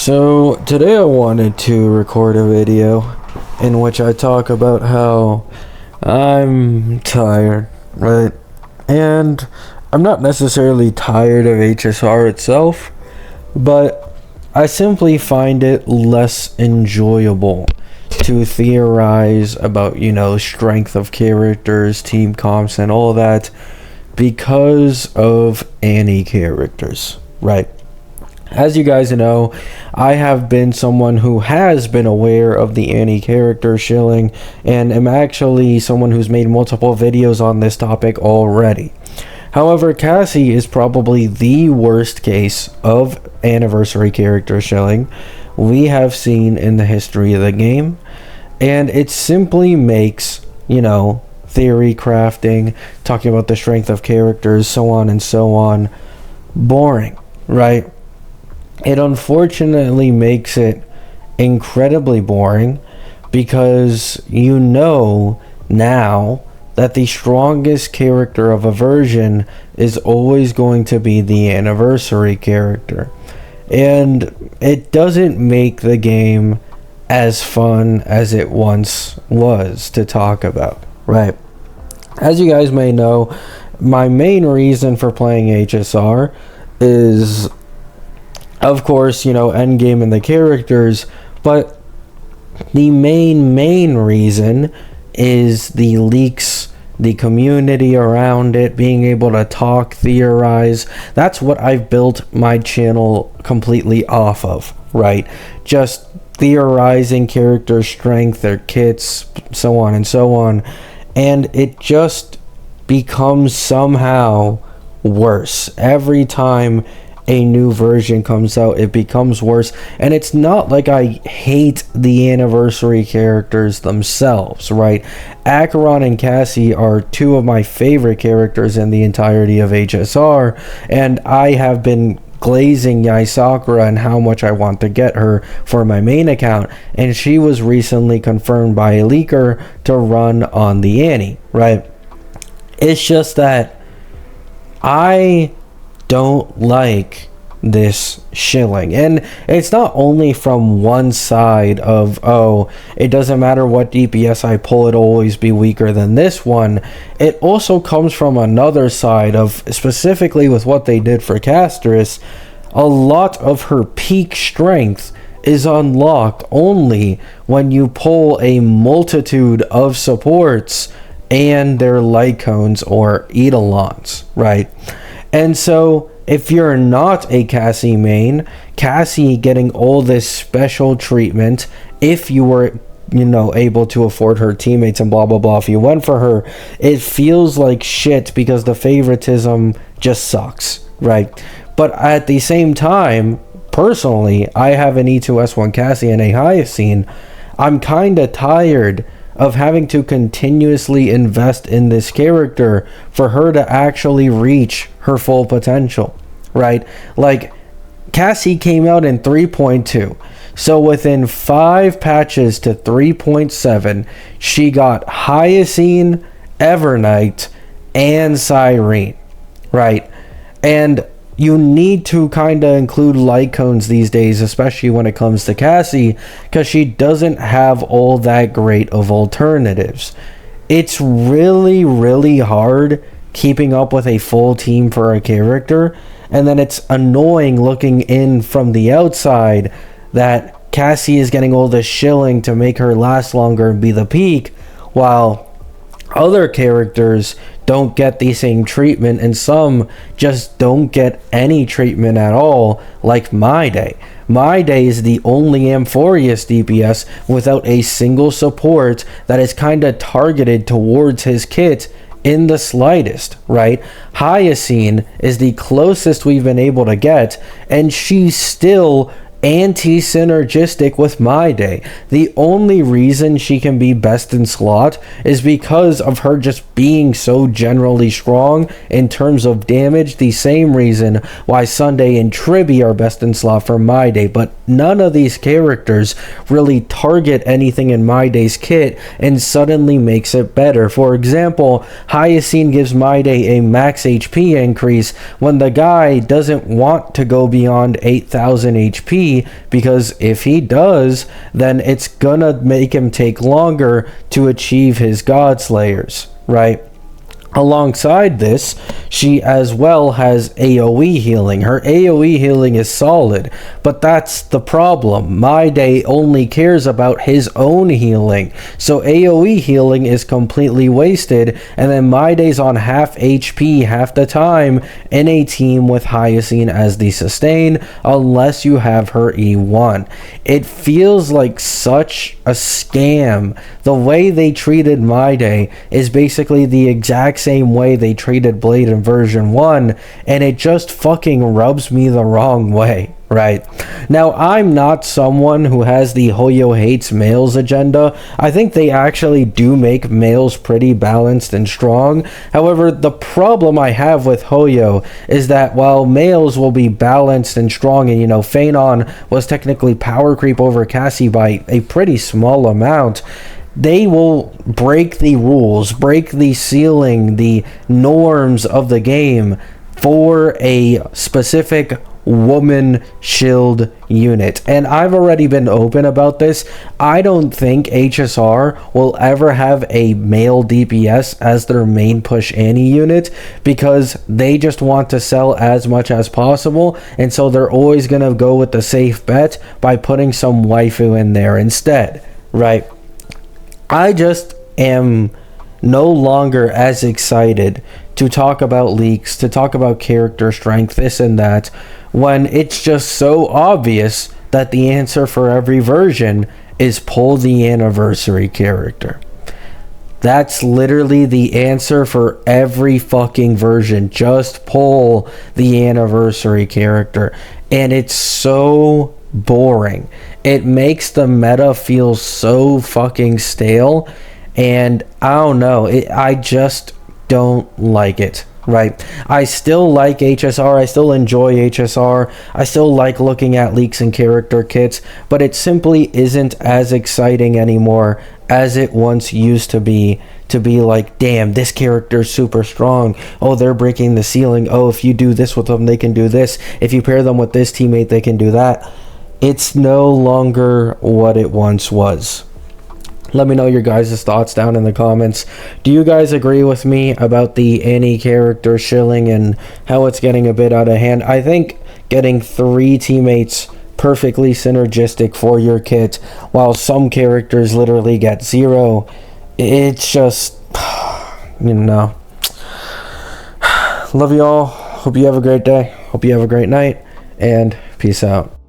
So today I wanted to record a video in which I talk about how I'm tired, right? And I'm not necessarily tired of HSR itself, but I simply find it less enjoyable to theorize about, strength of characters, team comps, and all that because of Annie characters, right? As you guys know, I have been someone who has been aware of the Annie character shilling, and am actually someone who's made multiple videos on this topic already. However, Cassie is probably the worst case of anniversary character shilling we have seen in the history of the game, and it simply makes, theory crafting, talking about the strength of characters, so on and so on, boring, right? It unfortunately makes it incredibly boring because now that the strongest character of a version is always going to be the anniversary character. And it doesn't make the game as fun as it once was to talk about, right? As you guys may know, my main reason for playing HSR is, of course, endgame and the characters, but the main reason is the leaks, the community around it, being able to talk, theorize. That's what I've built my channel completely off of, right? Just theorizing character strength, their kits, so on and so on. And it just becomes somehow worse every time a new version comes out. It becomes worse, and it's not like I hate the anniversary characters themselves, right? Acheron and Cassie are two of my favorite characters in the entirety of HSR, and I have been glazing Yai Sakura and how much I want to get her for my main account, and she was recently confirmed by a leaker to run on the Annie, right? It's just that I don't like this shilling, and it's not only from one side of, it doesn't matter what DPS I pull, it'll always be weaker than this one. It also comes from another side of, specifically with what they did for Castris, a lot of her peak strength is unlocked only when you pull a multitude of supports and their light cones or eidolons, right? And so if you're not a Cassie main, Cassie getting all this special treatment, if you were, able to afford her teammates and blah, blah, blah, if you went for her, it feels like shit because the favoritism just sucks, right? But at the same time, personally, I have an E2S1 Cassie and a Hyacine. I'm kind of tired of having to continuously invest in this character for her to actually reach her full potential, right? Like, Cassie came out in 3.2, so within 5 patches to 3.7, she got Hyacine, Evernight, and Cyrene, right? And you need to kind of include light cones these days, especially when it comes to Cassie, because she doesn't have all that great of alternatives. It's really, really hard keeping up with a full team for a character, and then it's annoying looking in from the outside that Cassie is getting all this shilling to make her last longer and be the peak, while other characters don't get the same treatment, and some just don't get any treatment at all, like My Day. My Day is the only Amphorius DPS without a single support that is kind of targeted towards his kit in the slightest, right? Hyacine is the closest we've been able to get, and she's still anti-synergistic with My Day. The only reason she can be best in slot is because of her just being so generally strong in terms of damage. The same reason why Sunday and Tribby are best in slot for My Day, but none of these characters really target anything in My Day's kit and suddenly makes it better. For example, Hyacine gives My Day a max HP increase when the guy doesn't want to go beyond 8,000 HP AoE, because if he does, then it's gonna make him take longer to achieve his God Slayers, right? Alongside this, she as well has AoE healing. Her AoE healing is solid, but that's the problem. My Day only cares about his own healing, so AoE healing is completely wasted, and then My Day's on half HP half the time in a team with Hyacine as the sustain, unless you have her E1. It feels like such a scam. The way they treated My Day is basically the exact same way they treated Blade in version 1, and it just fucking rubs me the wrong way, right? Now, I'm not someone who has the Hoyo hates males agenda. I think they actually do make males pretty balanced and strong. However, the problem I have with Hoyo is that while males will be balanced and strong, and Phanon was technically power creep over Cassie by a pretty small amount, they will break the rules, break the ceiling, the norms of the game for a specific woman shield unit. And I've already been open about this. I don't think HSR will ever have a male DPS as their main push Annie unit, because they just want to sell as much as possible, and so they're always going to go with the safe bet by putting some waifu in there instead, right? I just am no longer as excited to talk about leaks, to talk about character strength, this and that, when it's just so obvious that the answer for every version is pull the anniversary character. That's literally the answer for every fucking version. Just pull the anniversary character. And it's so boring. It makes the meta feel so fucking stale, and I don't know, I just don't like it, right? I still like HSR, I still enjoy HSR, I still like looking at leaks and character kits, but it simply isn't as exciting anymore as it once used to be like, damn, this character's super strong, oh, they're breaking the ceiling, oh, if you do this with them, they can do this, if you pair them with this teammate, they can do that. It's no longer what it once was. Let me know your guys' thoughts down in the comments. Do you guys agree with me about the Annie character shilling and how it's getting a bit out of hand? I think getting 3 teammates perfectly synergistic for your kit, while some characters literally get 0, it's just, Love you all. Hope you have a great day. Hope you have a great night. And peace out.